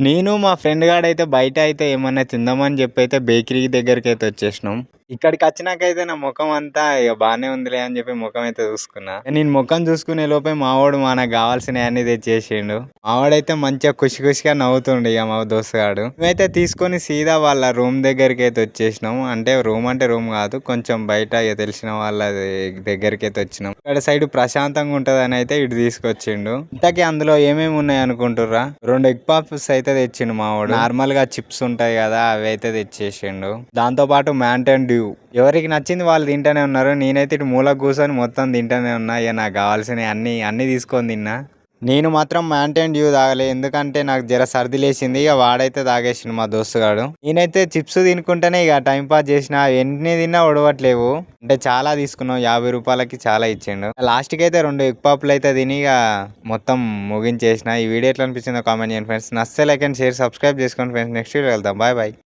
నేను మా ఫ్రెండ్ గాడైతే బయట అయితే ఏమన్నా తిందామని చెప్పైతే బేకరీ దగ్గరికైతే వచ్చేసినాం. ఇక్కడికచ్చినాకైతే నా మొఖం అంతా ఇగ బానే ఉందిలే అని చెప్పి మొఖం అయితే చూసుకున్నా. నేను మొఖం చూసుకునే లోపే మావోడు మనకు కావాల్సినయన్నీ తెచ్చేసిండు. మావోడైతే మంచిగా ఖుషి ఖుషిగా నవ్వుతుండు ఇగ మా దోస్తుగాడు. మేమైతే తీసుకొని సీదా వాళ్ళ రూమ్ దగ్గరికైతే వచ్చేసినాం. అంటే రూమ్ కాదు, కొంచెం బయట ఇగ తెలిసిన వాళ్ళ దగ్గరికైతే వచ్చినాం. ఇక్కడ సైడ్ ప్రశాంతంగా ఉంటదని అయితే ఇటు తీసుకొచ్చిండు. ఇంతకీ అందులో ఏమేమి ఉన్నాయి అనుకుంటుర్రా? 2 ఎగ్ పఫ్స్ అయితే తెచ్చిండు మావోడు. నార్మల్ గా చిప్స్ ఉంటాయి కదా, అవి అయితే తెచ్చేసిండు. దాంతో పాటు మ్యాంటన్ డ్యూ. ఎవరికి నచ్చింది వాళ్ళు తింటూనే ఉన్నారు. నేనైతే ఇటు మూలకు కూర్చొని మొత్తం తింటూనే ఉన్నా. ఇక నాకు కావాల్సినవి అన్ని తీసుకొని తిన్నా. నేను మాత్రం మ్యాంటన్ డ్యూ తాగలే, ఎందుకంటే నాకు జర సర్ది లేచింది. ఇక వాడైతే తాగేసిండు మా దోస్తుగాడు. నేనైతే చిప్స్ తినుకుంటేనే ఇక టైం పాస్ చేసిన. ఎన్ని తిన్నా ఒడవట్లేవు. అంటే చాలా తీసుకున్నాం, 50 రూపాయలకి చాలా ఇచ్చిండు. లాస్ట్కి అయితే 2 ఎగ్ పఫ్లు అయితే తిని ఇక మొత్తం ముగించేసిన. ఈ వీడియో ఎట్లా అనిపించిందో కామెంట్ చేయండి ఫ్రెండ్స్. నచ్చితే లైక్ అండ్ షేర్, సబ్స్క్రైబ్ చేసుకోండి ఫ్రెండ్స్. నెక్స్ట్ వీడియో వెళ్దాం. Bye bye.